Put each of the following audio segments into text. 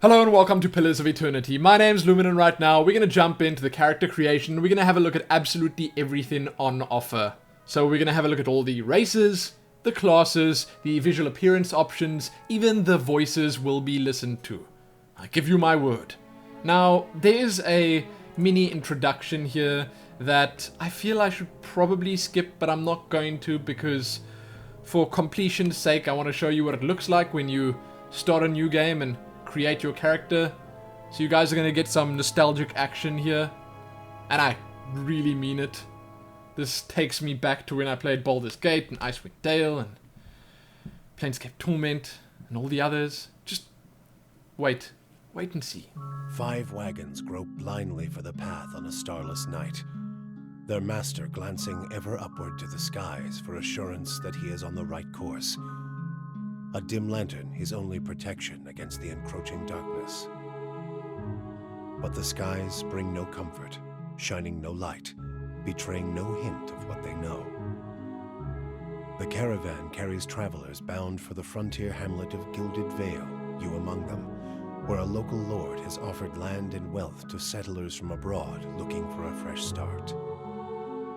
Hello and welcome to Pillars of Eternity. My name's Lumen and right now we're going to jump into the character creation. We're going to have a look at absolutely everything on offer. So we're going to have a look at all the races, the classes, the visual appearance options, even the voices will be listened to. I give you my word. Now, there's a mini introduction here that I feel I should probably skip, but I'm not going to because for completion's sake I want to show you what it looks like when you start a new game and create your character. So you guys are going to get some nostalgic action here. And I really mean it. This takes me back to when I played Baldur's Gate and Icewind Dale and Planescape Torment and all the others. Just wait and see. 5 wagons grope blindly for the path on a starless night, their master glancing ever upward to the skies for assurance that he is on the right course. A dim lantern his only protection against the encroaching darkness. But the skies bring no comfort, shining no light, betraying no hint of what they know. The caravan carries travelers bound for the frontier hamlet of Gilded Vale, you among them, where a local lord has offered land and wealth to settlers from abroad looking for a fresh start.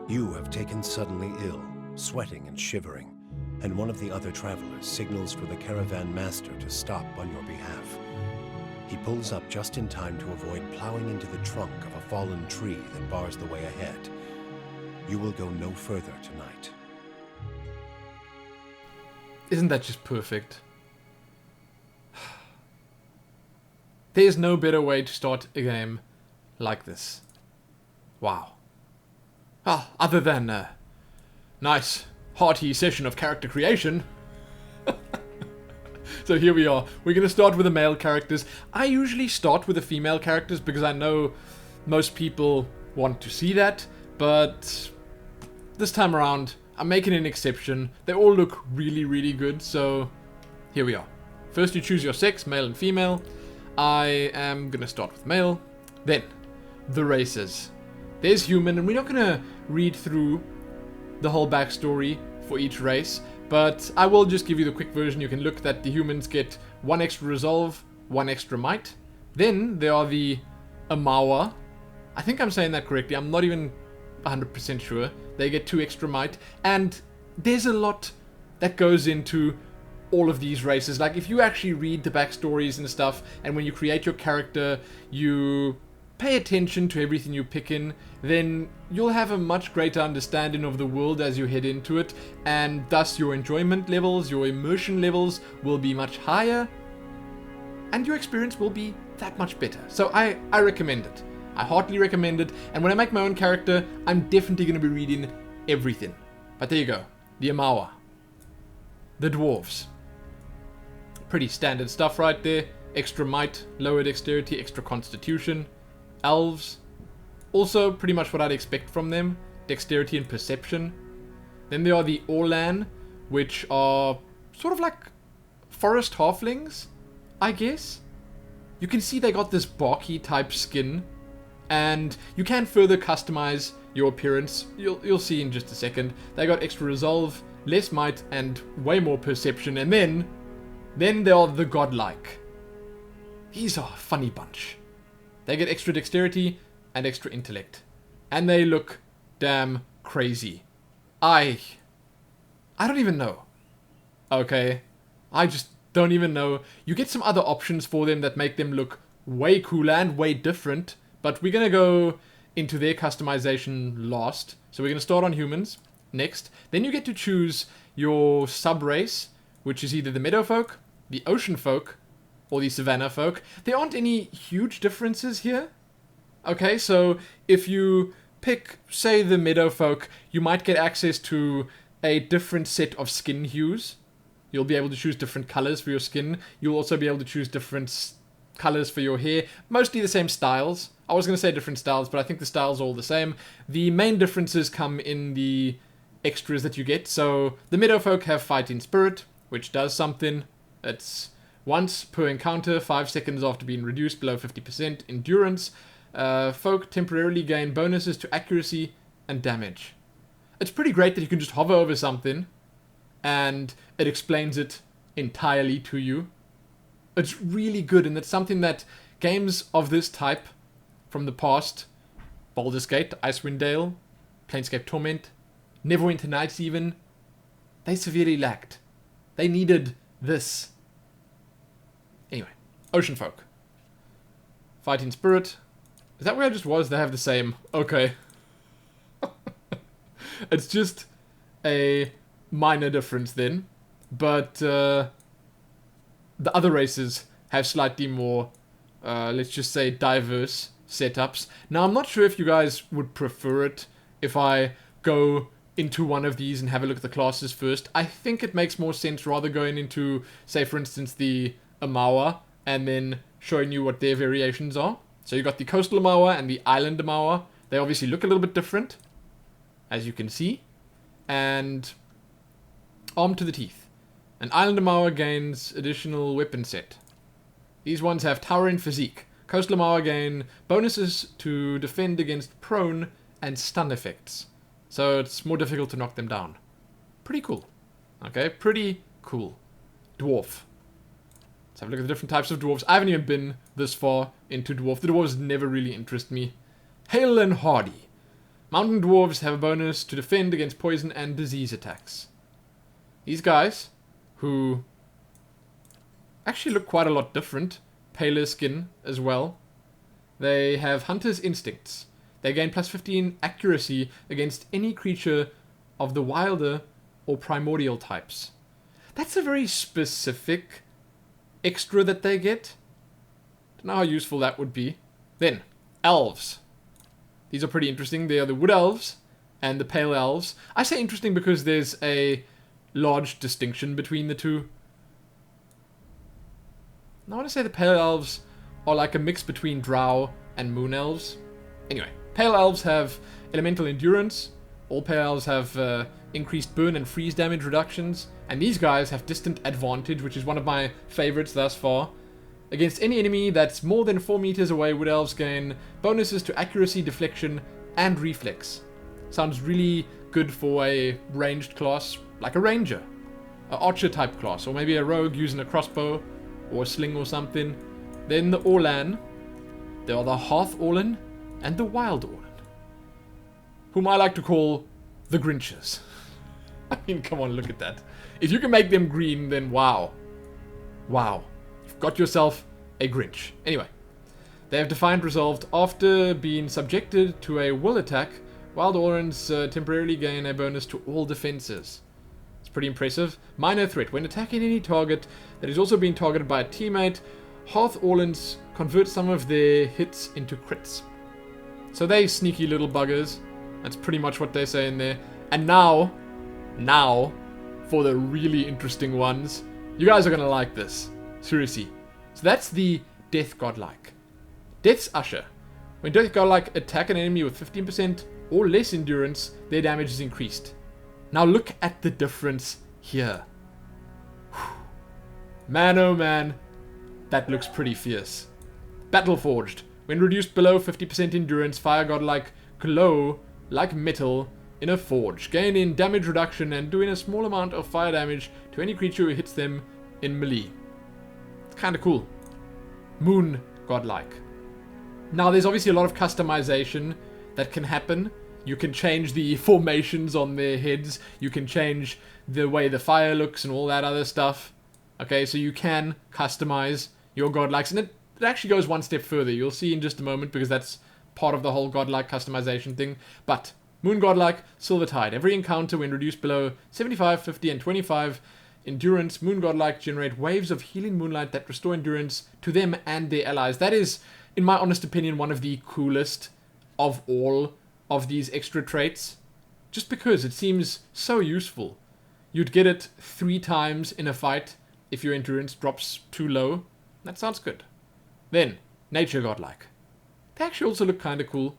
You have taken suddenly ill, sweating and shivering, and one of the other travelers signals for the caravan master to stop on your behalf. He pulls up just in time to avoid plowing into the trunk of a fallen tree that bars the way ahead. You will go no further tonight. Isn't that just perfect? There's no better way to start a game like this. Wow. Well, other than a nice hearty session of character creation. So here we are. We're going to start with the male characters. I usually start with the female characters because I know most people want to see that, but this time around I'm making an exception. They all look really, really good, so here we are. First you choose your sex, male and female. I am going to start with male. Then, the races. There's human, and we're not going to read through the whole backstory for each race, but I will just give you the quick version. You can look that the humans get 1 extra resolve, 1 extra might. Then there are the Amawa. I think I'm saying that correctly. I'm not even 100% sure. They get 2 extra might, and there's a lot that goes into all of these races. Like, if you actually read the backstories and stuff, and when you create your character, you pay attention to everything you pick in, then you'll have a much greater understanding of the world as you head into it, and thus your enjoyment levels, your immersion levels will be much higher, and your experience will be that much better. So I recommend it. I heartily recommend it, and when I make my own character, I'm definitely going to be reading everything. But there you go. The Amawa. The Dwarves. Pretty standard stuff right there. Extra might, lower dexterity, extra constitution. Elves. Also pretty much what I'd expect from them. Dexterity and perception. Then there are the Orlan, which are sort of like forest halflings, I guess. You can see they got this barky type skin, and you can further customize your appearance. You'll see in just a second. They got extra resolve, less might, and way more perception. And then there are the Godlike. These are a funny bunch. They get extra dexterity and extra intellect. And they look damn crazy. I don't even know. Okay. I just don't even know. You get some other options for them that make them look way cooler and way different. But we're going to go into their customization last. So we're going to start on humans next. Then you get to choose your sub-race, which is either the meadow folk, the ocean folk, or the savannah folk. There aren't any huge differences here. Okay, so if you pick, say, the meadow folk, you might get access to a different set of skin hues. You'll be able to choose different colors for your skin. You'll also be able to choose different colors for your hair. Mostly the same styles. I was going to say different styles, but I think the styles are all the same. The main differences come in the extras that you get. So the meadow folk have fighting spirit, which does something. It's once per encounter, 5 seconds after being reduced below 50% endurance. Folk temporarily gain bonuses to accuracy and damage. It's pretty great that you can just hover over something and it explains it entirely to you. It's really good, and it's something that games of this type from the past, Baldur's Gate, Icewind Dale, Planescape Torment, Neverwinter Nights even, they severely lacked. They needed this. Anyway, Ocean Folk. Fighting Spirit. Is that where I just was? They have the same. Okay. It's just a minor difference then. But the other races have slightly more, let's just say, diverse setups. Now, I'm not sure if you guys would prefer it if I go into one of these and have a look at the classes first. I think it makes more sense rather going into, say, for instance, the Amawa and then showing you what their variations are. So you got the Coastal Amawa and the Island Amawa. They obviously look a little bit different, as you can see. And Armed to the Teeth. An Island Amawa gains additional weapon set. These ones have Towering Physique. Coastal Amawa gain bonuses to defend against prone and stun effects. So it's more difficult to knock them down. Pretty cool. Okay, pretty cool. Dwarf. Let's have a look at the different types of dwarves. I haven't even been this far into dwarf. The dwarves never really interest me. Hale and Hardy. Mountain dwarves have a bonus to defend against poison and disease attacks. These guys, who actually look quite a lot different, paler skin as well. They have Hunter's Instincts. They gain plus 15 accuracy against any creature of the wilder or primordial types. That's a very specific extra that they get. Don't know how useful that would be. Then, elves. These are pretty interesting. They are the wood elves and the pale elves. I say interesting because there's a large distinction between the two. I want to say the pale elves are like a mix between drow and moon elves. Anyway, pale elves have elemental endurance. All pale elves have increased burn and freeze damage reductions. And these guys have distant advantage, which is one of my favorites thus far. Against any enemy that's more than 4 meters away, wood elves gain bonuses to accuracy, deflection, and reflex. Sounds really good for a ranged class, like a ranger. An archer type class, or maybe a rogue using a crossbow, or a sling or something. Then the Orlan. There are the Hearth Orlan and the Wild Orlan, whom I like to call the Grinches. I mean, come on, look at that. If you can make them green, then wow. Wow. You've got yourself a Grinch. Anyway, they have Defiant Resolved. After being subjected to a will attack, Wild Orans temporarily gain a bonus to all defenses. It's pretty impressive. Minor Threat. When attacking any target that is also being targeted by a teammate, Hearth Orlans convert some of their hits into crits. So they sneaky little buggers. That's pretty much what they say in there. And now, for the really interesting ones. You guys are going to like this. Seriously. So that's the Death Godlike. Death's Usher. When Death Godlike attack an enemy with 15% or less endurance, their damage is increased. Now look at the difference here. Man oh man, that looks pretty fierce. Battleforged. When reduced below 50% endurance, Fire Godlike glow like metal in a forge, gaining damage reduction and doing a small amount of fire damage to any creature who hits them in melee. It's kind of cool. Moon Godlike. Now there's obviously a lot of customization that can happen. You can change the formations on their heads. You can change the way the fire looks and all that other stuff. Okay, so you can customize your godlikes. And it actually goes one step further. You'll see in just a moment because that's part of the whole godlike customization thing. But Moon Godlike, Silvertide. Every encounter when reduced below 75, 50, and 25 endurance, Moon Godlike generate waves of healing moonlight that restore endurance to them and their allies. That is, in my honest opinion, one of the coolest of all of these extra traits. Just because it seems so useful. You'd get it 3 times in a fight if your endurance drops too low. That sounds good. Then, Nature Godlike. They actually also look kind of cool.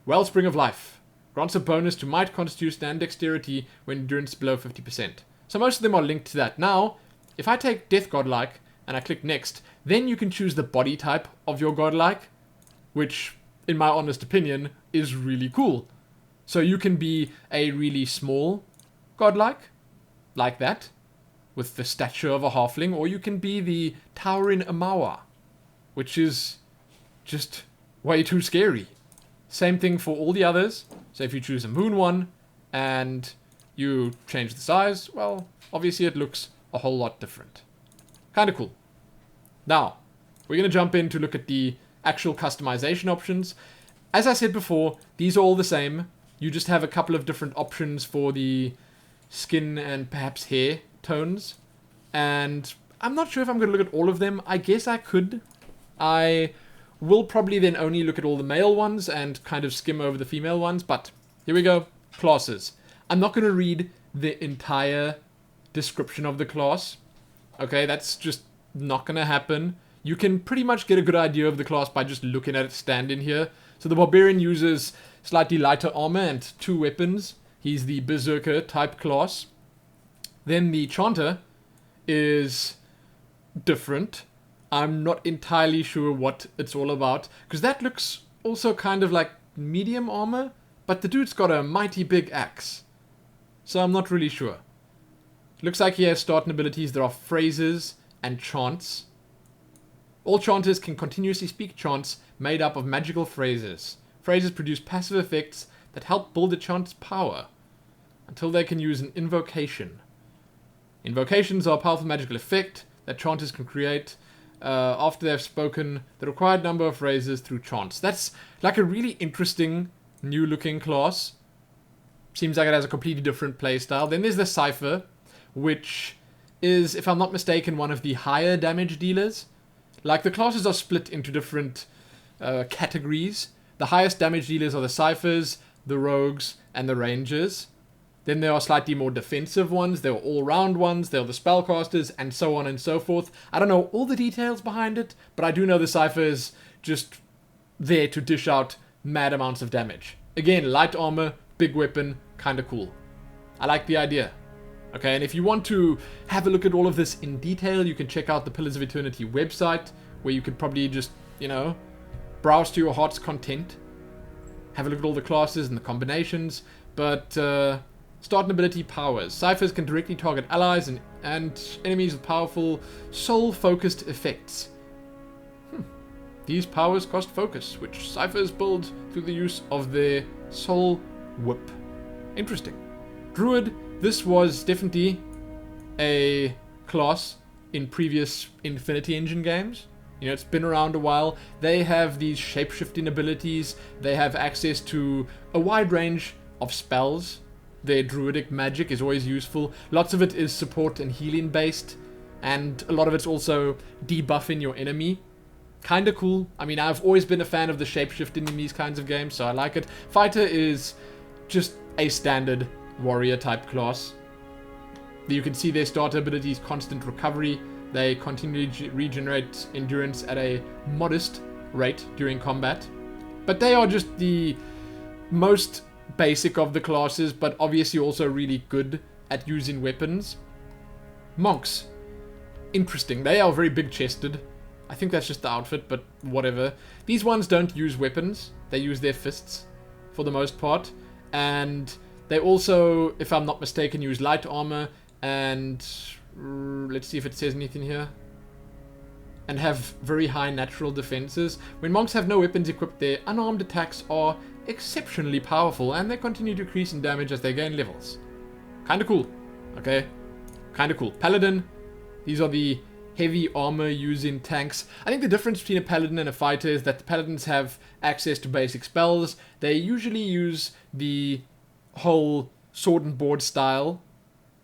Wellspring of Life. Grants a bonus to Might, Constitution, and Dexterity when endurance is below 50%. So most of them are linked to that. Now, if I take Death Godlike and I click Next, then you can choose the body type of your Godlike, which, in my honest opinion, is really cool. So you can be a really small Godlike, like that. with the stature of a halfling, or you can be the towering Amawa, which is just way too scary. Same thing for all the others. So if you choose a moon one and you change the size, well, obviously it looks a whole lot different. Kind of cool. Now, we're going to jump in to look at the actual customization options. As I said before, these are all the same. You just have a couple of different options for the skin and perhaps hair tones. And I'm not sure if I'm going to look at all of them. I guess I could. I will probably then only look at all the male ones and kind of skim over the female ones. But here we go. Classes. I'm not going to read the entire description of the class. Okay, that's just not going to happen. You can pretty much get a good idea of the class by just looking at it stand in here. So the Barbarian uses slightly lighter armor and 2 weapons. He's the Berserker type class. Then the Chanter is different. I'm not entirely sure what it's all about, because that looks also kind of like medium armor, but the dude's got a mighty big axe. So I'm not really sure. Looks like he has starting abilities. There are phrases and chants. All chanters can continuously speak chants made up of magical phrases. Phrases produce passive effects that help build a chant's power until they can use an invocation. Invocations are a powerful magical effect that chanters can create after they've spoken the required number of phrases through chants. That's like a really interesting new looking class. Seems like it has a completely different playstyle. Then there's the Cypher, which is, if I'm not mistaken, one of the higher damage dealers. Like, the classes are split into different categories. The highest damage dealers are the Cyphers, the Rogues, and the Rangers. Then there are slightly more defensive ones, there are all-round ones, there are the Spellcasters, and so on and so forth. I don't know all the details behind it, but I do know the Cypher is just there to dish out mad amounts of damage. Again, light armor, big weapon, kinda cool. I like the idea. Okay, and if you want to have a look at all of this in detail, you can check out the Pillars of Eternity website, where you could probably just, browse to your heart's content. Have a look at all the classes and the combinations. But, starting ability powers. Cyphers can directly target allies and enemies with powerful, soul-focused effects. These powers cost focus, which Cyphers build through the use of their soul whip. Interesting. Druid. This was definitely a class in previous Infinity Engine games. It's been around a while. They have these shape-shifting abilities. They have access to a wide range of spells. Their druidic magic is always useful. Lots of it is support and healing based. And a lot of it's also debuffing your enemy. Kinda cool. I mean, I've always been a fan of the shape-shifting in these kinds of games, so I like it. Fighter is just a standard warrior type class. You can see their starter abilities: constant recovery. They continually regenerate endurance at a modest rate during combat. But they are just the most basic of the classes, but obviously also really good at using weapons. Monks. Interesting. They are very big chested. I think that's just the outfit, but whatever. These ones don't use weapons. They use their fists for the most part. And they also, if I'm not mistaken, use light armor and let's see if it says anything here. And have very high natural defenses. When monks have no weapons equipped, their unarmed attacks are exceptionally powerful, and they continue to increase in damage as they gain levels. Kinda cool. Okay? Kinda cool. Paladin. These are the heavy armor using tanks. I think the difference between a paladin and a fighter is that the paladins have access to basic spells. They usually use the whole sword and board style.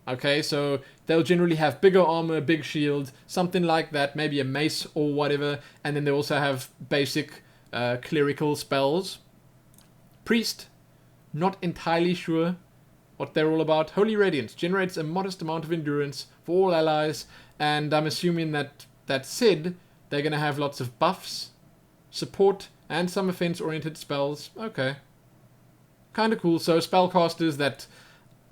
Okay, so they'll generally have bigger armor, big shield, something like that, maybe a mace or whatever, and then they also have basic clerical spells. Priest, not entirely sure what they're all about. Holy Radiance generates a modest amount of endurance for all allies, and I'm assuming that said, they're going to have lots of buffs, support, and some offense-oriented spells. Okay. Kind of cool. So spellcasters that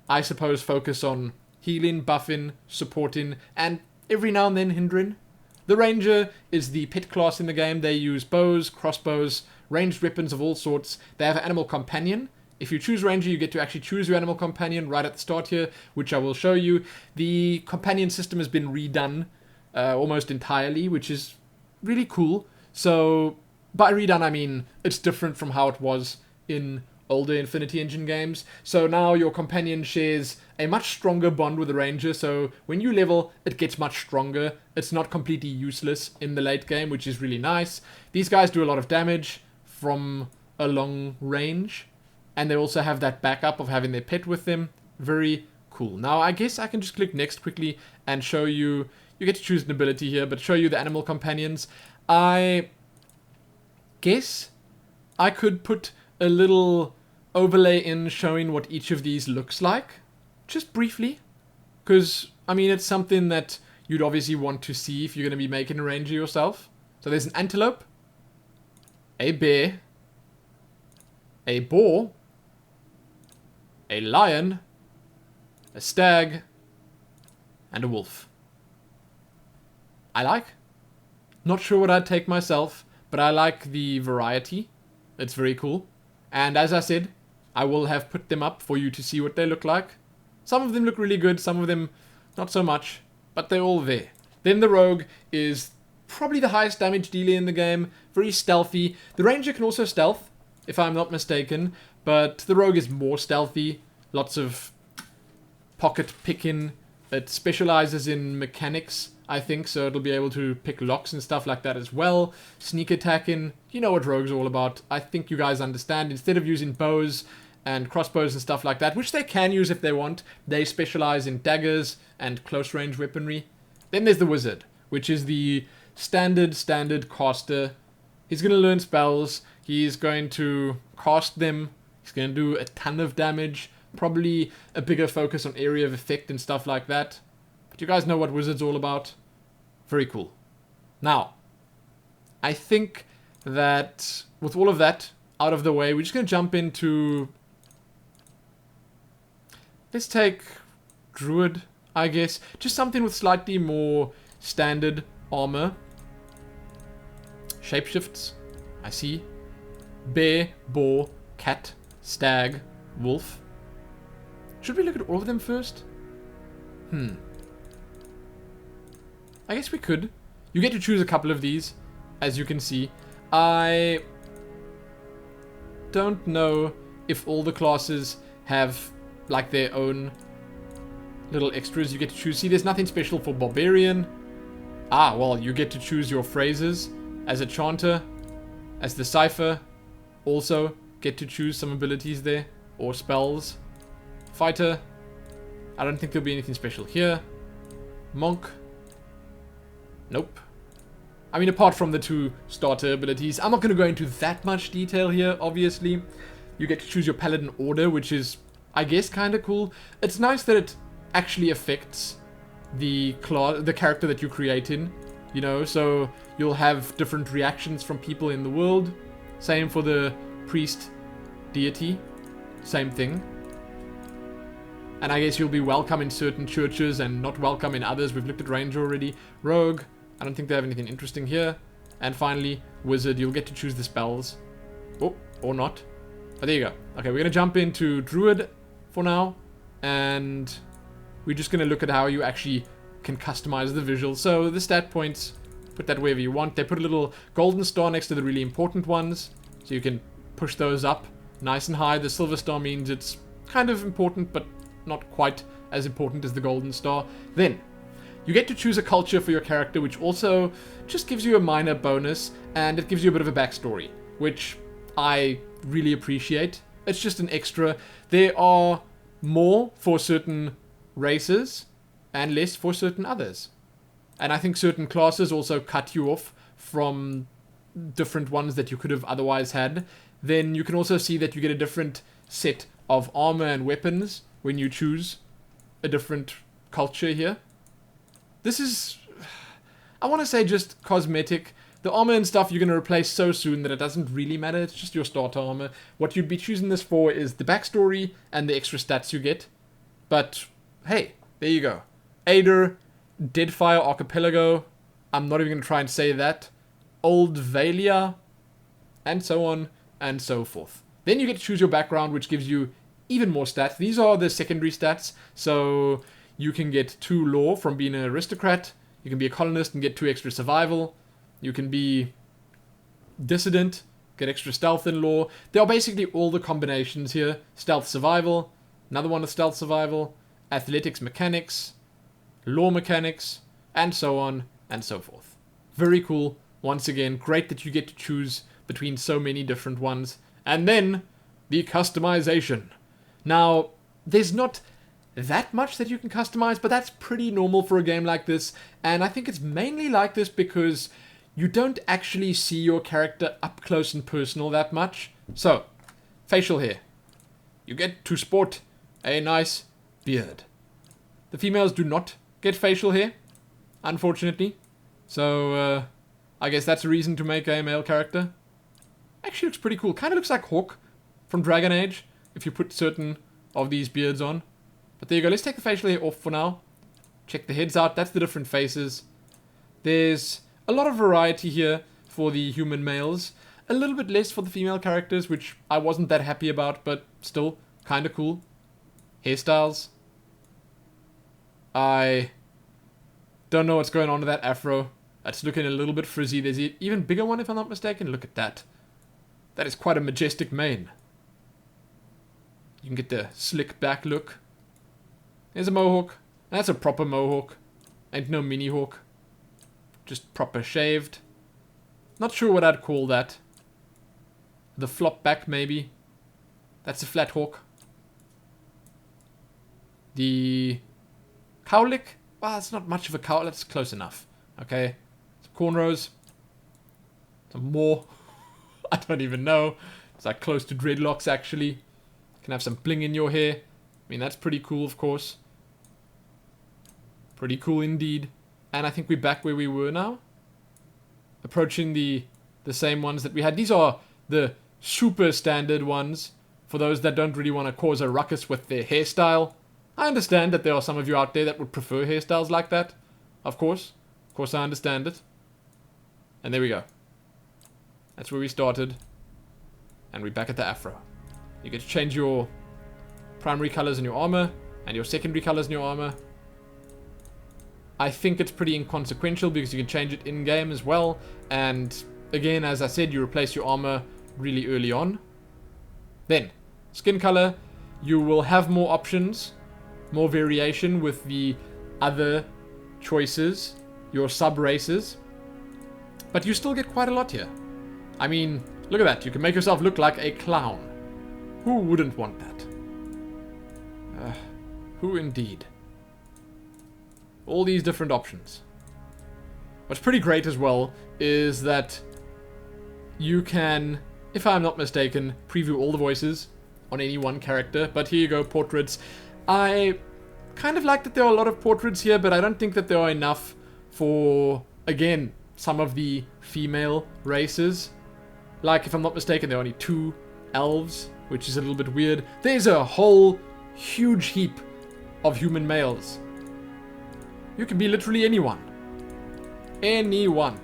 I suppose focus on healing, buffing, supporting, and every now and then hindering. The Ranger is the pet class in the game. They use bows, crossbows, ranged weapons of all sorts. They have an animal companion, If you choose Ranger, you get to actually choose your animal companion right at the start here, which I will show you. The companion system has been redone almost entirely, which is really cool. So, by redone, I mean it's different from how it was in older Infinity Engine games. So now your companion shares a much stronger bond with the Ranger, so when you level, it gets much stronger. It's not completely useless in the late game, which is really nice. These guys do a lot of damage from a long range, and they also have that backup of having their pet with them. Very cool. Now, I guess I can just click next quickly and show you. You get to choose an ability here, but show you the animal companions. I guess I could put a little overlay in showing what each of these looks like, just briefly, because I mean it's something that you'd obviously want to see if you're going to be making a Ranger yourself. So there's an antelope, a bear, a boar, a lion, a stag, and a wolf. I like. Not sure what I'd take myself, but I like the variety. It's very cool. And as I said, I will have put them up for you to see what they look like. Some of them look really good, some of them not so much, but they're all there. Then the rogue is probably the highest damage dealer in the game, very stealthy. The ranger can also stealth, if I'm not mistaken, but the rogue is more stealthy, lots of pocket picking. It specializes in mechanics, I think, so it'll be able to pick locks and stuff like that as well. Sneak attacking, you know what rogue's all about. I think you guys understand. Instead of using bows and crossbows and stuff like that, which they can use if they want, they specialize in daggers and close range weaponry. Then there's the wizard, which is the standard caster. He's going to learn spells. He's going to cast them. He's going to do a ton of damage. Probably a bigger focus on area of effect and stuff like that. But you guys know what wizard's all about. Very cool. Now, I think that with all of that out of the way, we're just going to jump into... Let's take druid, I guess. Just something with slightly more standard armor. Shapeshifts, I see. Bear, boar, cat, stag, wolf. Should we look at all of them first? I guess we could. You get to choose a couple of these, as you can see. I don't know if all the classes have like their own little extras you get to choose. See, there's nothing special for barbarian. Ah, well, you get to choose your phrases as a chanter, as the cipher. Also get to choose some abilities there, or spells. Fighter, I don't think there'll be anything special here. Monk, nope. I mean, apart from the two starter abilities, I'm not going to go into that much detail here, obviously. You get to choose your paladin order, which is, I guess, kind of cool. It's nice that it actually affects the character that you create in, you know, so you'll have different reactions from people in the world. Same for the priest deity, same thing. And I guess you'll be welcome in certain churches and not welcome in others. We've looked at Ranger already. Rogue, I don't think they have anything interesting here. And finally, Wizard, you'll get to choose the spells. Oh, or not. Oh, there you go. Okay, we're going to jump into Druid for now. And we're just going to look at how you actually can customize the visual. So the stat points, put that wherever you want. They put a little golden star next to the really important ones. So you can push those up nice and high. The silver star means it's kind of important, but not quite as important as the golden star. Then you get to choose a culture for your character, which also just gives you a minor bonus, and it gives you a bit of a backstory, which I really appreciate. It's just an extra. There are more for certain races and less for certain others, and I think certain classes also cut you off from different ones that you could have otherwise had. Then you can also see that you get a different set of armor and weapons when you choose a different culture here. This is, I want to say, just cosmetic. The armor and stuff you're going to replace so soon that it doesn't really matter. It's just your starter armor. What you'd be choosing this for is the backstory and the extra stats you get. But, hey, there you go. Aider, Deadfire Archipelago. I'm not even going to try and say that. Old Valia. And so on and so forth. Then you get to choose your background, which gives you even more stats. These are the secondary stats, so you can get 2 lore from being an aristocrat. You can be a colonist and get 2 extra survival. You can be dissident, get extra stealth and lore. There are basically all the combinations here. Stealth survival, another one of stealth survival, athletics mechanics, lore mechanics, and so on and so forth. Very cool. Once again, great that you get to choose between so many different ones. And then, the customization. Now, there's not that much that you can customize, but that's pretty normal for a game like this. And I think it's mainly like this because you don't actually see your character up close and personal that much. So, facial hair. You get to sport a nice beard. The females do not get facial hair, unfortunately. So, I guess that's a reason to make a male character. Actually looks pretty cool. Kind of looks like Hawk from Dragon Age, if you put certain of these beards on. But there you go. Let's take the facial hair off for now. Check the heads out. That's the different faces. There's a lot of variety here for the human males. A little bit less for the female characters, which I wasn't that happy about, but still kind of cool. Hairstyles. I don't know what's going on with that afro. That's looking a little bit frizzy. There's an even bigger one, if I'm not mistaken. Look at that. That is quite a majestic mane. You can get the slick back look. There's a mohawk. That's a proper mohawk. Ain't no mini hawk. Just proper shaved. Not sure what I'd call that. The flop back, maybe. That's a flat hawk. The cowlick. Well, it's not much of a cowl. That's close enough. Okay. Some cornrows. Some more. I don't even know. It's like close to dreadlocks, actually. You can have some bling in your hair. I mean, that's pretty cool, of course. Pretty cool indeed. And I think we're back where we were now. Approaching the same ones that we had. These are the super standard ones. For those that don't really want to cause a ruckus with their hairstyle. I understand that there are some of you out there that would prefer hairstyles like that. Of course. Of course I understand it. And there we go. That's where we started. And we're back at the afro. You get to change your primary colors in your armor. And your secondary colors in your armor. I think it's pretty inconsequential because you can change it in-game as well. And again, as I said, you replace your armor really early on. Then, skin color. You will have more options. More variation with the other choices. Your sub-races. But you still get quite a lot here. I mean, look at that. You can make yourself look like a clown. Who wouldn't want that? Who indeed? All these different options. What's pretty great as well is that you can, if I'm not mistaken, preview all the voices on any one character. But here you go, portraits. I kind of like that there are a lot of portraits here, but I don't think that there are enough for, again, some of the female races. Like, if I'm not mistaken, there are only 2 elves, which is a little bit weird. There's a whole huge heap of human males. You can be literally anyone. Anyone.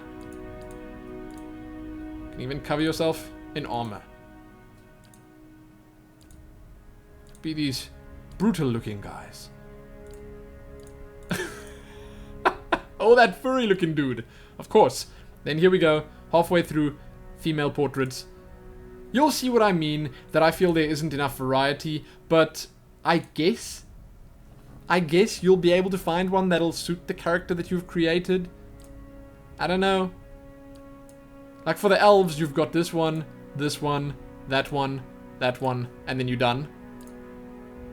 You can even cover yourself in armor. Be these brutal looking guys. Oh, that furry looking dude. Of course. Then here we go. Halfway through female portraits. You'll see what I mean, that I feel there isn't enough variety, but I guess you'll be able to find one that'll suit the character that you've created. I don't know. Like for the elves, you've got this one, that one, that one, and then you're done.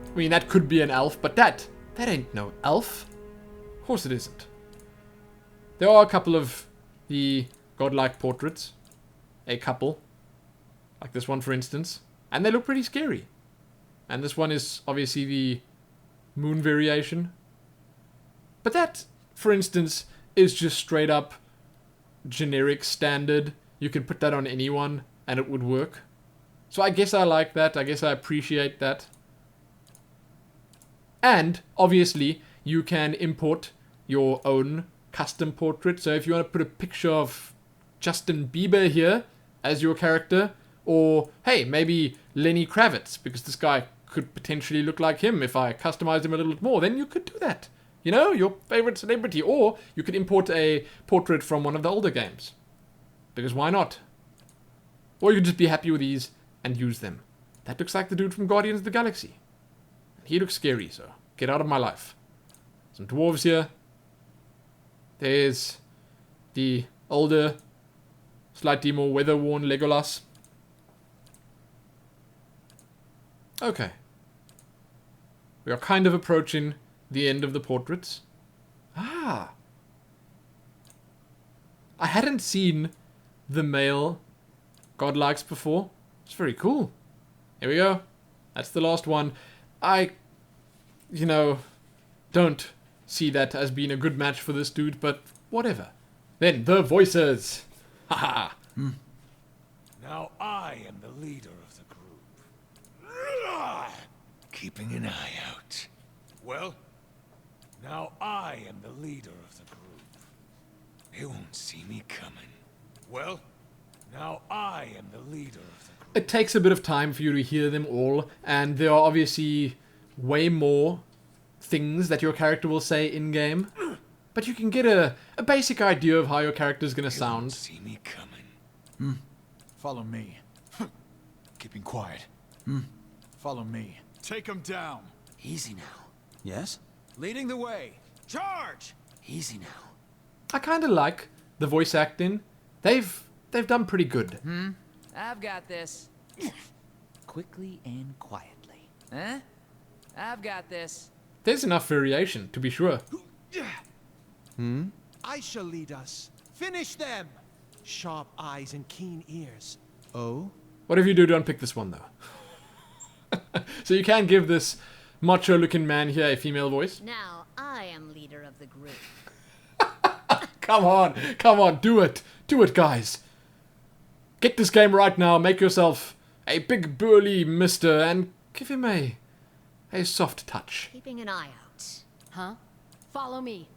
I mean, that could be an elf, but that ain't no elf. Of course it isn't. There are a couple of the godlike portraits. A couple. Like this one, for instance. And they look pretty scary. And this one is obviously the moon variation. But that, for instance, is just straight up generic standard. You can put that on anyone and it would work. So I guess I like that. I guess I appreciate that. And, obviously, you can import your own custom portrait. So if you want to put a picture of Justin Bieber here as your character, or, hey, maybe Lenny Kravitz, because this guy could potentially look like him if I customized him a little bit more. Then you could do that. You know, your favorite celebrity. Or you could import a portrait from one of the older games. Because why not? Or you could just be happy with these and use them. That looks like the dude from Guardians of the Galaxy. He looks scary, so get out of my life. Some dwarves here. There's the older, slightly more weather-worn Legolas. Okay. We are kind of approaching the end of the portraits. Ah. I hadn't seen the male Godlikes before. It's very cool. Here we go. That's the last one. I, don't see that as being a good match for this dude, but whatever. Then, the voices. Haha. Now I am the leader of the group. Keeping an eye out. Well, now I am the leader of the group. They won't see me coming. Well, now I am the leader of the group. It takes a bit of time for you to hear them all, and there are obviously way more things that your character will say in-game. But you can get a basic idea of how your character is going to sound. Won't see me coming. Follow me. Keeping quiet. Follow me. Take him down. Easy now. Yes? Leading the way. Charge! Easy now. I kind of like the voice acting. They've done pretty good. I've got this. Quickly and quietly. Huh? I've got this. There's enough variation, to be sure. I shall lead us. Finish them! Sharp eyes and keen ears. Oh? Whatever you do, don't pick this one, though. So you can give this macho-looking man here a female voice. Now I am leader of the group. Come on, do it, guys. Get this game right now, make yourself a big burly mister, and give him a soft touch. Keeping an eye out. Huh? Follow me.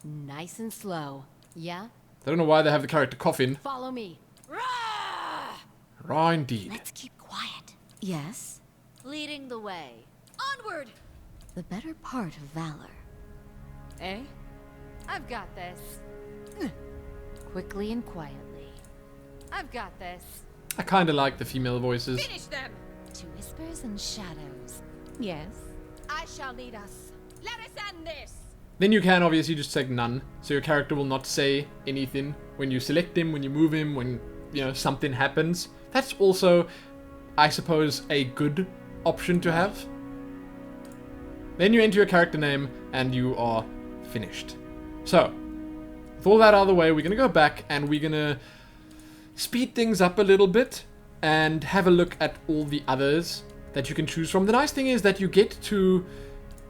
Nice and slow. Yeah? I don't know why they have the character coughin. Follow me. Raw indeed. Let's keep quiet. Yes? Leading the way. Onward! The better part of valor. Eh? I've got this. Quickly and quietly. I've got this. I kind of like the female voices. Finish them! To whispers and shadows. Yes? I shall lead us. Let us end this! Then you can obviously just take none, so your character will not say anything when you select him, when you move him, when, something happens. That's also, I suppose, a good option to have. Then you enter your character name, and you are finished. So, with all that out of the way, we're going to go back, and we're going to speed things up a little bit, and have a look at all the others that you can choose from. The nice thing is that you get to,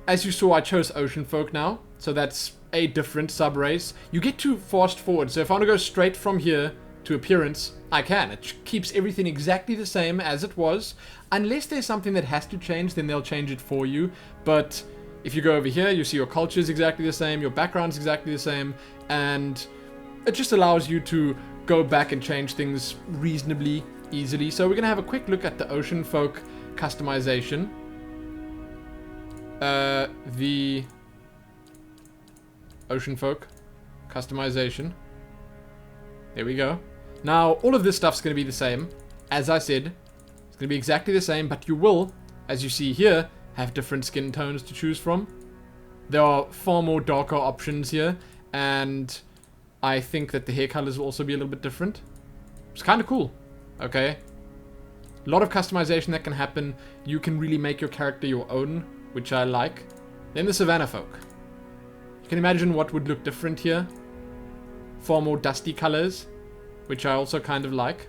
as you saw, I chose Ocean Folk now, so that's a different sub-race. You get to fast forward, so if I want to go straight from here to appearance, I can. It keeps everything exactly the same as it was. Unless there's something that has to change, then they'll change it for you. But if you go over here, you see your culture is exactly the same, your background's exactly the same, and it just allows you to go back and change things reasonably easily. So we're going to have a quick look at the Ocean Folk customization. The Ocean Folk customization. There we go. Now, all of this stuff's going to be the same. As I said, it's going to be exactly the same, but you will, as you see here, have different skin tones to choose from. There are far more darker options here, and I think that the hair colors will also be a little bit different. It's kind of cool. Okay. A lot of customization that can happen. You can really make your character your own, which I like. Then the Savannah Folk. You can imagine what would look different here. Far more dusty colors, which I also kind of like.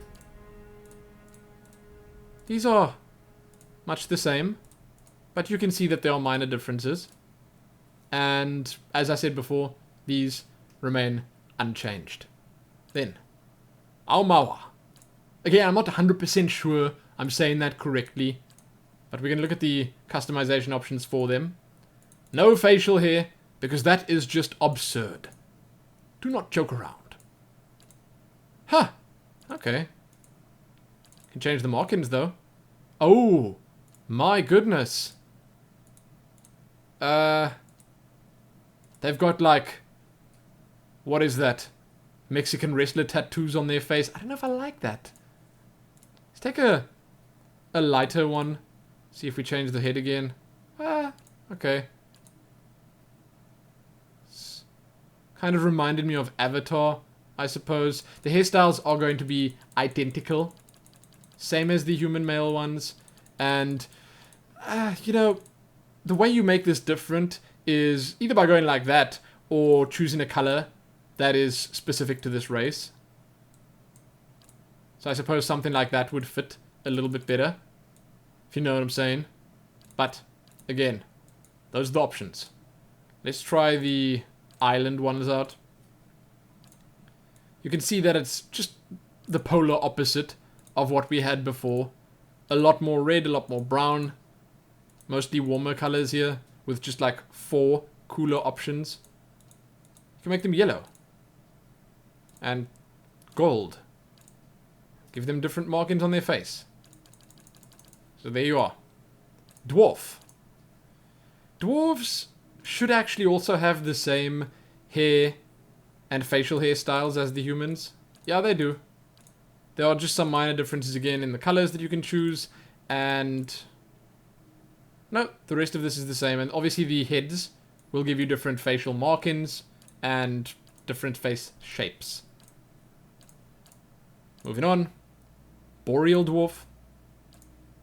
These are much the same, but you can see that there are minor differences. And as I said before, these remain unchanged. Then, Aumaua. Again, I'm not 100% sure I'm saying that correctly, but we're going to look at the customization options for them. No facial hair, because that is just absurd. Do not joke around. Huh. Okay. Can change the markings, though. Oh, my goodness. They've got like, what is that? Mexican wrestler tattoos on their face. I don't know if I like that. Let's take a lighter one. See if we change the head again. Okay. It's kind of reminded me of Avatar, I suppose. The hairstyles are going to be identical. Same as the human male ones. And, you know, the way you make this different is either by going like that or choosing a color that is specific to this race. So I suppose something like that would fit a little bit better, if you know what I'm saying. But, again, those are the options. Let's try the island ones out. You can see that it's just the polar opposite of what we had before. A lot more red, a lot more brown. Mostly warmer colors here, with just like 4 cooler options. You can make them yellow. And gold. Give them different markings on their face. So there you are. Dwarf. Dwarves should actually also have the same hair and facial hairstyles as the humans. Yeah, they do. There are just some minor differences again in the colors that you can choose. And no, the rest of this is the same. And obviously the heads will give you different facial markings and different face shapes. Moving on. Boreal Dwarf.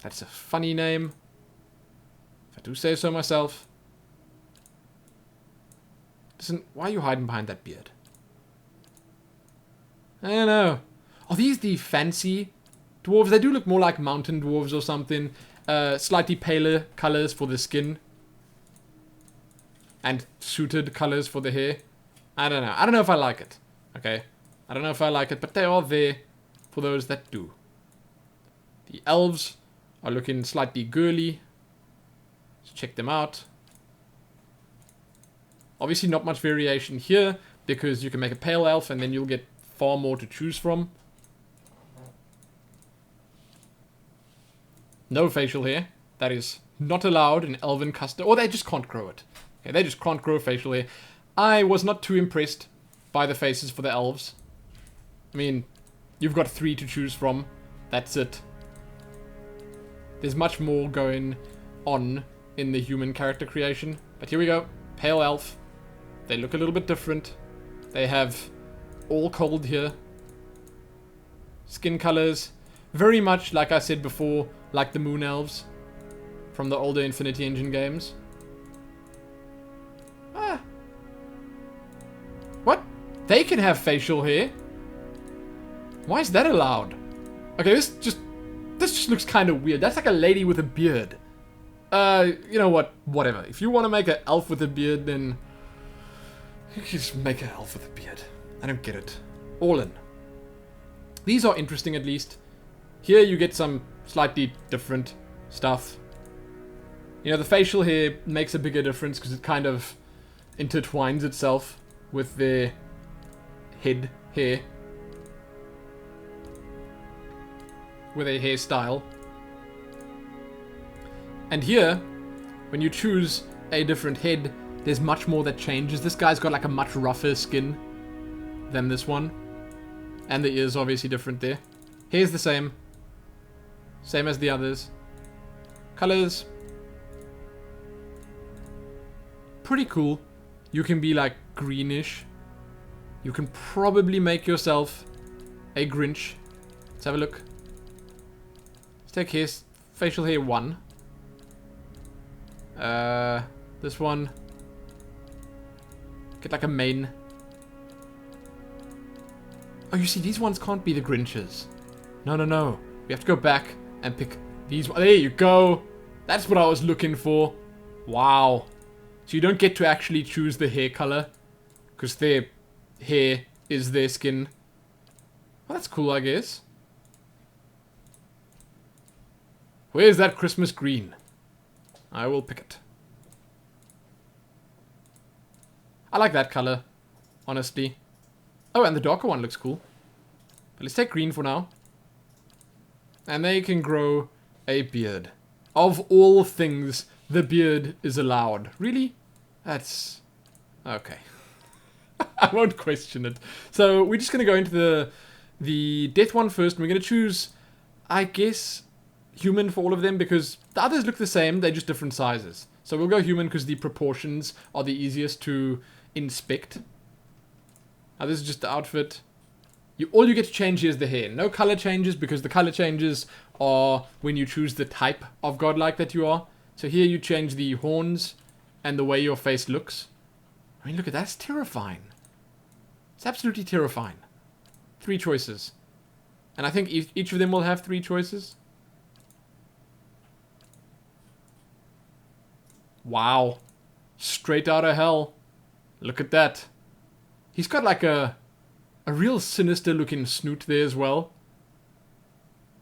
That's a funny name, if I do say so myself. Listen, why are you hiding behind that beard? I don't know. Are these the fancy dwarves? They do look more like mountain dwarves or something. Slightly paler colors for the skin. And suited colors for the hair. I don't know. I don't know if I like it. Okay? I don't know if I like it, but they are there for those that do. The elves are looking slightly girly. Let's check them out. Obviously not much variation here, because you can make a pale elf and then you'll get far more to choose from. No facial hair. That is not allowed in elven custom. Or they just can't grow it. Okay, they just can't grow facial hair. I was not too impressed by the faces for the elves. I mean, you've got 3 to choose from. That's it. There's much more going on in the human character creation. But here we go. Pale elf. They look a little bit different. They have all cold here. Skin colors. Very much, like I said before, like the moon elves from the older Infinity Engine games. What? They can have facial hair? Why is that allowed? Okay, this just looks kind of weird. That's like a lady with a beard. You know what? Whatever. If you want to make an elf with a beard, then you can just make an elf with a beard. I don't get it. All in. These are interesting, at least. Here you get some slightly different stuff. You know, the facial hair makes a bigger difference because it kind of intertwines itself with their head hair. With a hairstyle. And here, when you choose a different head, there's much more that changes. This guy's got like a much rougher skin than this one. And the ears obviously different there. Hair's the same. Same as the others. Colors. Pretty cool. You can be like greenish. You can probably make yourself a Grinch. Let's have a look. Let's take his facial hair 1. This one. Get like a mane. Oh, you see, these ones can't be the Grinches. No, no, no. We have to go back and pick these ones. There you go. That's what I was looking for. Wow. So you don't get to actually choose the hair color, because their hair is their skin. Well, that's cool, I guess. Where's that Christmas green? I will pick it. I like that color, honestly. Oh, and the darker one looks cool. But let's take green for now. And they can grow a beard. Of all things, the beard is allowed. Really? That's... okay. I won't question it. So we're just going to go into the death one first. And we're going to choose, I guess, human for all of them. Because the others look the same. They're just different sizes. So we'll go human because the proportions are the easiest to inspect. Now this is just the outfit. All you get to change here is the hair. No color changes because the color changes are when you choose the type of godlike that you are. So here you change the horns and the way your face looks. I mean, look at that. That's terrifying. It's absolutely terrifying. 3 choices. And I think each of them will have 3 choices. Wow. Straight out of hell. Look at that. He's got like a real sinister looking snoot there as well.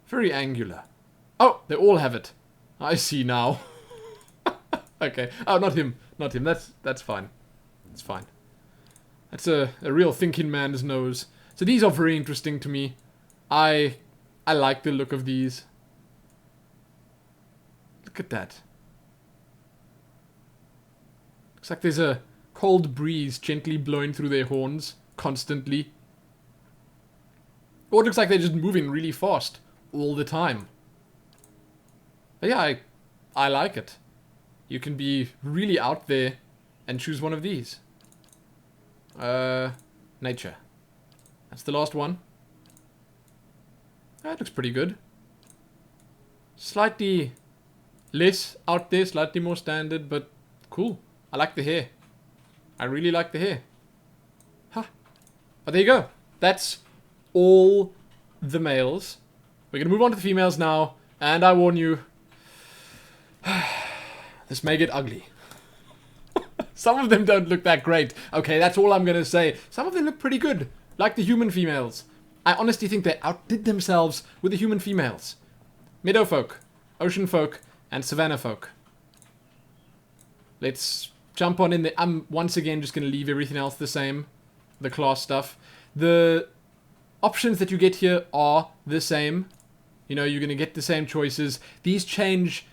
Very angular. Oh, they all have it. I see now. Okay. Oh, not him. Not him. That's fine. That's fine. That's a real thinking man's nose. So these are very interesting to me. I like the look of these. Look at that. Looks like there's a cold breeze gently blowing through their horns constantly. Or it looks like they're just moving really fast all the time. But yeah, I like it. You can be really out there and choose one of these. Nature. That's the last one. That looks pretty good. Slightly less out there, slightly more standard, but cool. I like the hair. I really like the hair. Huh. But there you go. That's all the males. We're going to move on to the females now. And I warn you, this may get ugly. Some of them don't look that great. Okay, that's all I'm going to say. Some of them look pretty good. Like the human females. I honestly think they outdid themselves with the human females. Meadow folk, ocean folk, and savannah folk. Let's jump on in there. I'm once again just going to leave everything else the same. The class stuff. The options that you get here are the same. You know, you're going to get the same choices. These change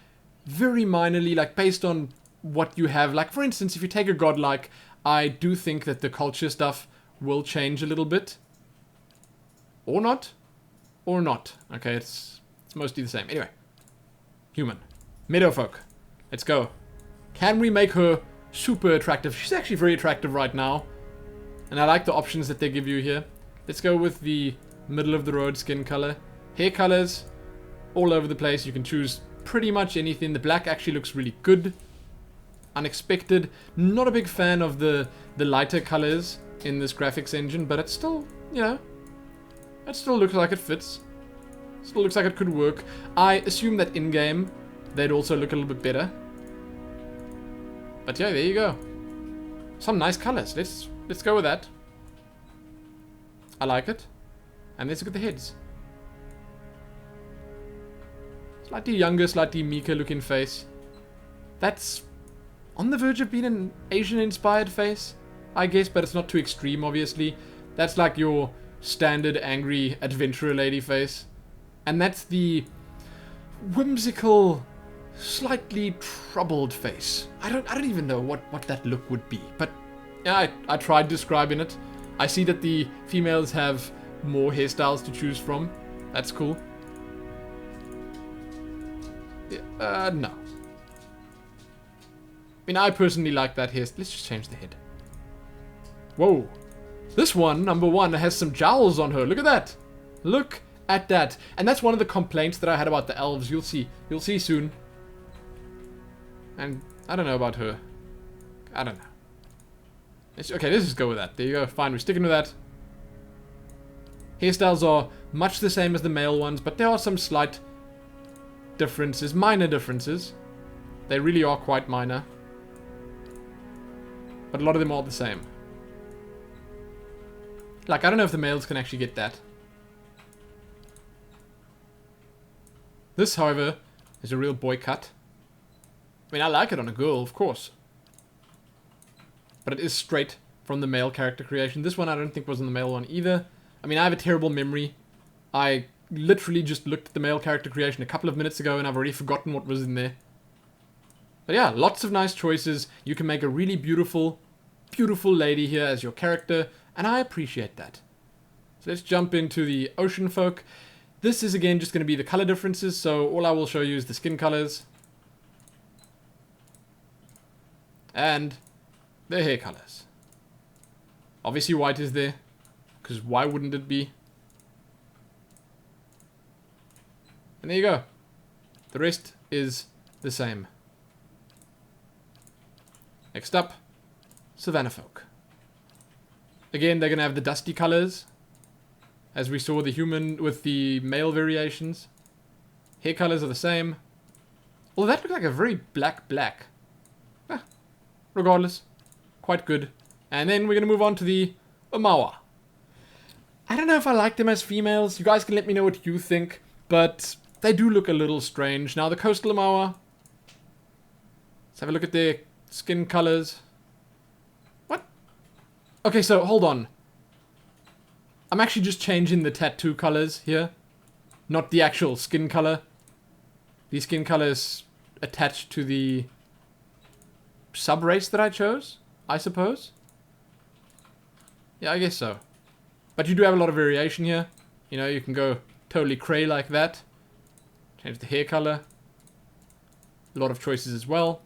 very minorly, like based on what you have. Like, for instance, if you take a godlike, I do think that the culture stuff will change a little bit. Or not. Or not. Okay, it's mostly the same. Anyway. Human. Meadowfolk. Let's go. Can we make her super attractive? She's actually very attractive right now. And I like the options that they give you here. Let's go with the middle of the road skin color. Hair colors. All over the place. You can choose pretty much anything. The black actually looks really good. Unexpected. Not a big fan of the lighter colors in this graphics engine, but it's still, you know, it still looks like it fits. Still looks like it could work. I assume that in-game they'd also look a little bit better. But yeah, there you go. Some nice colors. Let's go with that. I like it. And let's look at the heads. Slightly younger, slightly meeker looking face. That's on the verge of being an Asian-inspired face, I guess, but it's not too extreme, obviously. That's like your standard angry adventurer lady face. And that's the whimsical, slightly troubled face. I don't even know what that look would be, but yeah, I tried describing it. I see that the females have more hairstyles to choose from. That's cool. Yeah, no. I mean, I personally like that hair. Let's just change the head. Whoa. This one, number 1, has some jowls on her. Look at that. Look at that. And that's one of the complaints that I had about the elves. You'll see. You'll see soon. And I don't know about her. I don't know. Okay, let's just go with that. There you go. Fine, we're sticking with that. Hairstyles are much the same as the male ones, but there are some slight differences. Minor differences. They really are quite minor. But a lot of them are the same. Like, I don't know if the males can actually get that. This, however, is a real boy cut. I mean, I like it on a girl, of course. But it is straight from the male character creation. This one I don't think was in the male one either. I mean, I have a terrible memory. I literally just looked at the male character creation a couple of minutes ago and I've already forgotten what was in there. But yeah, lots of nice choices. You can make a really beautiful, beautiful lady here as your character, and I appreciate that. So let's jump into the ocean folk. This is again just going to be the color differences, so all I will show you is the skin colors. And their hair colors. Obviously white is there, because why wouldn't it be? And there you go. The rest is the same. Next up, Savannah folk. Again, they're going to have the dusty colors, as we saw the human with the male variations. Hair colors are the same. Although that looked like a very black. Regardless, quite good. And then we're going to move on to the Omawa. I don't know if I like them as females. You guys can let me know what you think, but they do look a little strange. Now, the coastal Omawa. Let's have a look at their skin colors. What? Okay, so hold on. I'm actually just changing the tattoo colors here, not the actual skin color. The skin color is attached to the sub-race that I chose, I suppose. Yeah, I guess so. But you do have a lot of variation here. You know, you can go totally cray like that. Change the hair color. A lot of choices as well.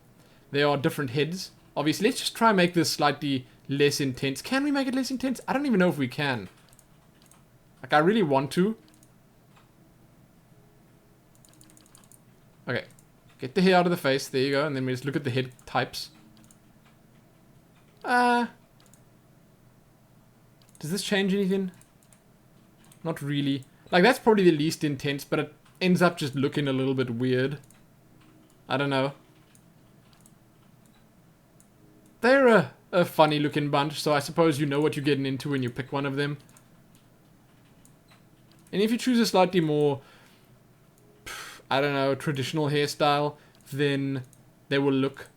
There are different heads. Obviously, let's just try and make this slightly less intense. Can we make it less intense? I don't even know if we can. Like, I really want to. Okay. Get the hair out of the face. There you go. And then we just look at the head types. Does this change anything? Not really. Like, that's probably the least intense, but it ends up just looking a little bit weird. I don't know. They're a funny looking bunch, so I suppose you know what you're getting into when you pick one of them. And if you choose a slightly more, I don't know, traditional hairstyle, then they will look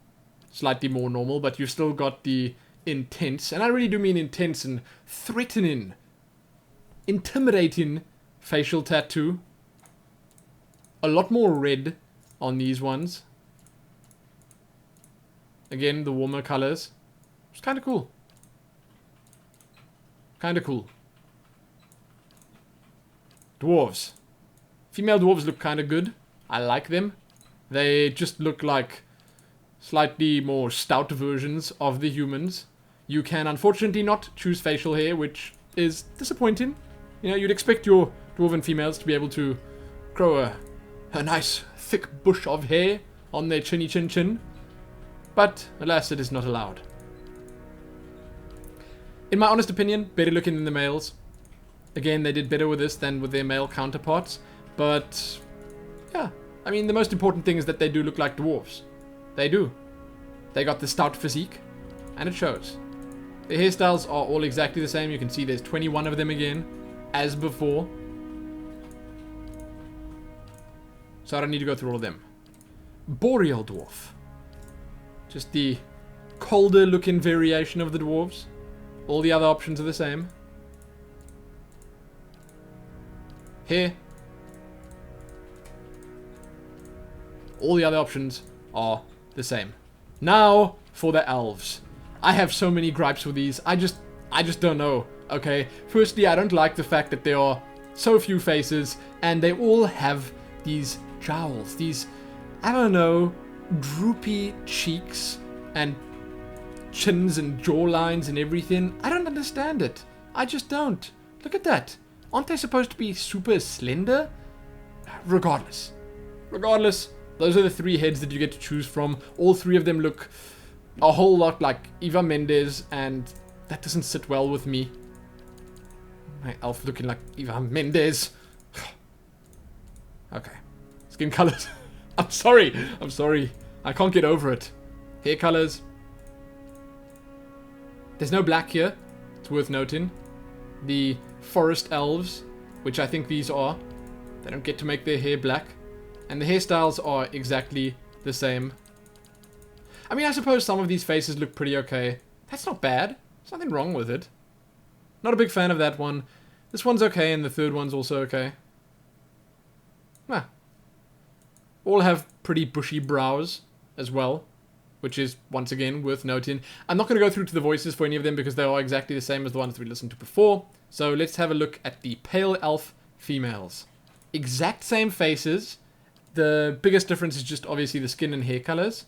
slightly more normal, but you've still got the intense, and I really do mean intense and threatening, intimidating facial tattoo. A lot more red on these ones. Again, the warmer colors. It's kind of cool. Kind of cool. Dwarves. Female dwarves look kind of good. I like them. They just look like slightly more stout versions of the humans. You can unfortunately not choose facial hair, which is disappointing. You know, you'd expect your dwarven females to be able to grow a nice thick bush of hair on their chinny chin chin. But, alas, it is not allowed. In my honest opinion, better looking than the males. Again, they did better with this than with their male counterparts. But, yeah. I mean, the most important thing is that they do look like dwarves. They do. They got the stout physique, and it shows. The hairstyles are all exactly the same. You can see there's 21 of them again, as before. So I don't need to go through all of them. Boreal dwarf. Just the colder looking variation of the dwarves. All the other options are the same. Here. All the other options are the same. Now for the elves. I have so many gripes with these. I just don't know. Okay. Firstly, I don't like the fact that there are so few faces and they all have these jowls. These, I don't know, droopy cheeks and chins and jawlines and everything. I don't understand it. I just don't. Look at that. Aren't they supposed to be super slender? Regardless, those are the three heads that you get to choose from. All three of them look a whole lot like Eva Mendes, and that doesn't sit well with me. My elf looking like Eva Mendes. Okay. Skin colors. I'm sorry. I can't get over it. Hair colors. There's no black here. It's worth noting. The forest elves, which I think these are, they don't get to make their hair black. And the hairstyles are exactly the same. I mean, I suppose some of these faces look pretty okay. That's not bad. There's nothing wrong with it. Not a big fan of that one. This one's okay, and the third one's also okay. All have pretty bushy brows as well, which is, once again, worth noting. I'm not going to go through to the voices for any of them because they are exactly the same as the ones we listened to before. So let's have a look at the Pale Elf females. Exact same faces. The biggest difference is just obviously the skin and hair colors.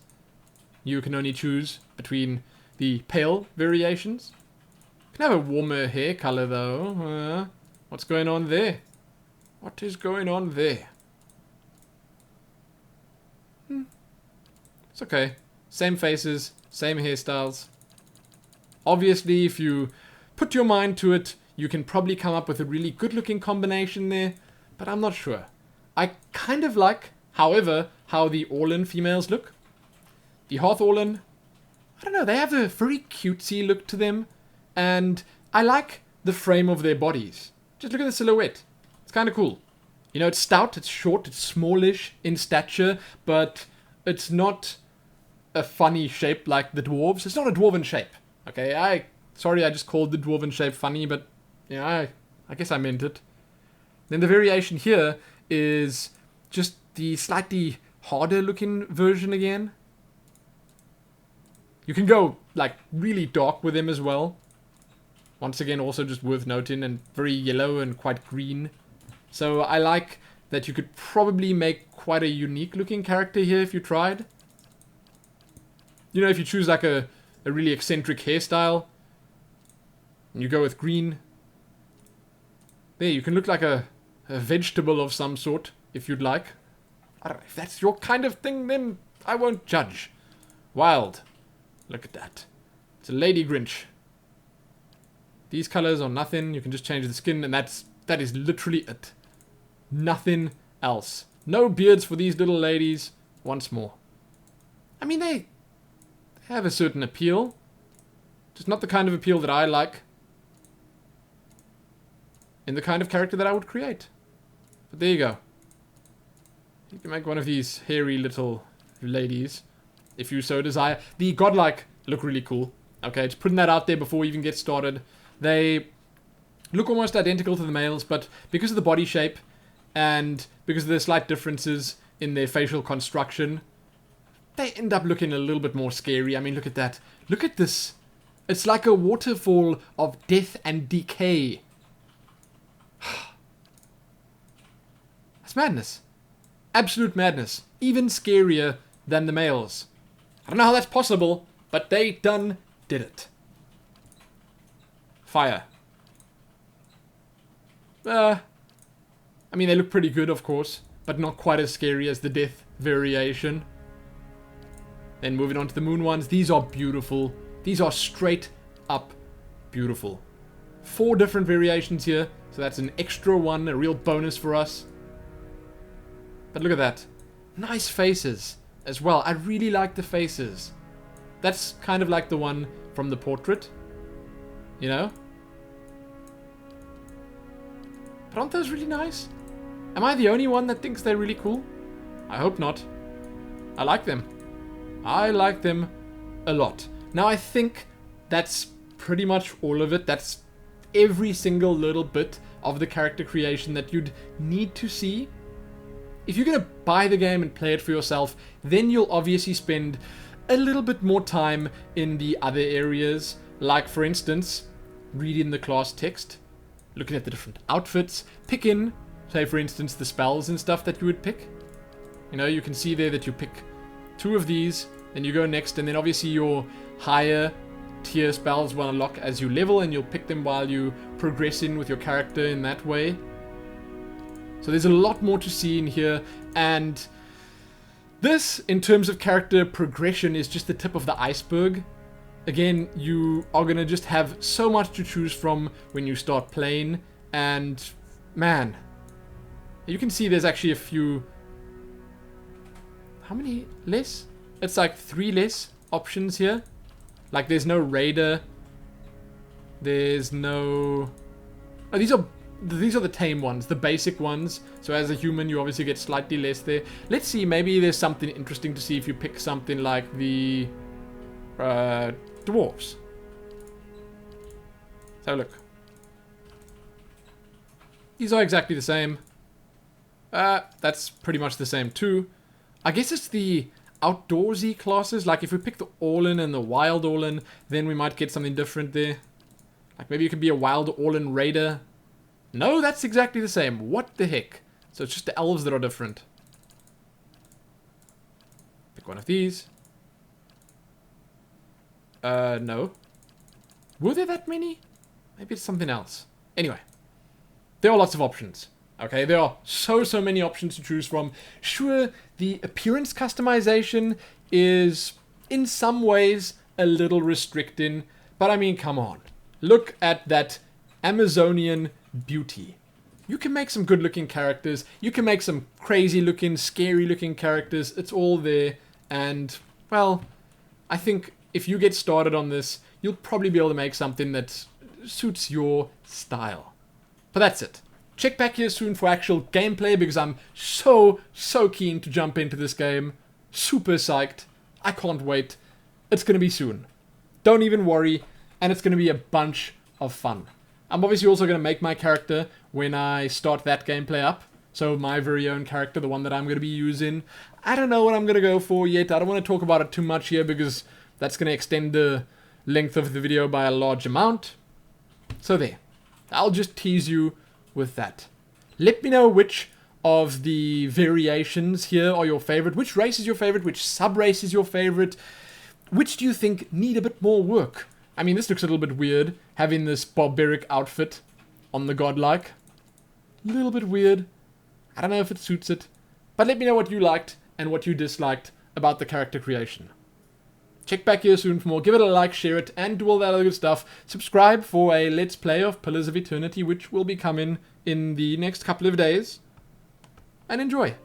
You can only choose between the pale variations. You can have a warmer hair color though. What's going on there? What is going on there? It's okay. Same faces, same hairstyles. Obviously, if you put your mind to it, you can probably come up with a really good looking combination there, but I'm not sure. I kind of like, however, how the Orlan females look. The Hearth Orlan, I don't know, they have a very cutesy look to them, and I like the frame of their bodies. Just look at the silhouette. It's kind of cool. You know, it's stout, it's short, it's smallish in stature, but it's not a funny shape like the dwarves. It's not a dwarven shape. Okay, sorry I just called the dwarven shape funny, but yeah, I guess I meant it. Then the variation here is just the slightly harder looking version again. You can go like really dark with them as well. Once again, also just worth noting, and very yellow and quite green. So I like that you could probably make quite a unique looking character here if you tried. You know, if you choose like a really eccentric hairstyle, and you go with green, there, you can look like a vegetable of some sort, if you'd like. I don't know, if that's your kind of thing, then I won't judge. Wild. Look at that. It's a Lady Grinch. These colors are nothing. You can just change the skin, and that is literally it. Nothing else. No beards for these little ladies. Once more. I mean, they have a certain appeal. Just not the kind of appeal that I like. In the kind of character that I would create. But there you go. You can make one of these hairy little ladies, if you so desire. The Godlike look really cool. Okay, just putting that out there before we even get started. They look almost identical to the males, but because of the body shape and because of the slight differences in their facial construction, they end up looking a little bit more scary. I mean, look at that. Look at this. It's like a waterfall of death and decay. That's madness. Absolute madness. Even scarier than the males. I don't know how that's possible, but they done did it. Fire. I mean, they look pretty good, of course, but not quite as scary as the death variation. Then moving on to the moon ones. These are beautiful. These are straight up beautiful. 4 different variations here, so that's an extra one, a real bonus for us. But look at that. Nice faces as well. I really like the faces. That's kind of like the one from the portrait. You know? But aren't those really nice? Am I the only one that thinks they're really cool? I hope not. I like them. I like them a lot. Now I think that's pretty much all of it. That's every single little bit of the character creation that you'd need to see. If you're going to buy the game and play it for yourself, then you'll obviously spend a little bit more time in the other areas. Like, for instance, reading the class text, looking at the different outfits, picking, say for instance, the spells and stuff that you would pick. You know, you can see there that you pick 2 of these, then you go next, and then obviously your higher tier spells will unlock as you level, and you'll pick them while you progress in with your character in that way. So there's a lot more to see in here, and this, in terms of character progression, is just the tip of the iceberg. Again, you are going to just have so much to choose from when you start playing, and man, you can see there's actually a few... How many less? It's like 3 less options here. Like, there's no raider. There's no... Oh, these are the tame ones, the basic ones. So as a human, you obviously get slightly less there. Let's see, maybe there's something interesting to see if you pick something like the dwarves. So look. These are exactly the same. That's pretty much the same too. I guess it's the outdoorsy classes. Like if we pick the all-in and the wild all-in, then we might get something different there. Like maybe you can be a wild all-in raider. No, that's exactly the same. What the heck? So it's just the elves that are different. Pick one of these. No. Were there that many? Maybe it's something else. Anyway. There are lots of options. Okay, there are so many options to choose from. Sure, the appearance customization is, in some ways, a little restricting. But I mean, come on. Look at that Amazonian beauty. You can make some good-looking characters. You can make some crazy-looking, scary-looking characters. It's all there. And, well, I think if you get started on this, you'll probably be able to make something that suits your style. But that's it. Check back here soon for actual gameplay because I'm so keen to jump into this game. Super psyched. I can't wait. It's going to be soon. Don't even worry. And it's going to be a bunch of fun. I'm obviously also going to make my character when I start that gameplay up. So my very own character, the one that I'm going to be using. I don't know what I'm going to go for yet. I don't want to talk about it too much here because that's going to extend the length of the video by a large amount. So there. I'll just tease you with that. Let me know which of the variations here are your favorite. Which race is your favorite? Which sub-race is your favorite? Which do you think need a bit more work? I mean, this looks a little bit weird, having this barbaric outfit on the Godlike. A little bit weird. I don't know if it suits it. But let me know what you liked and what you disliked about the character creation. Check back here soon for more. Give it a like, share it, and do all that other good stuff. Subscribe for a Let's Play of Pillars of Eternity, which will be coming in the next couple of days. And enjoy.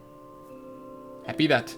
Happy that.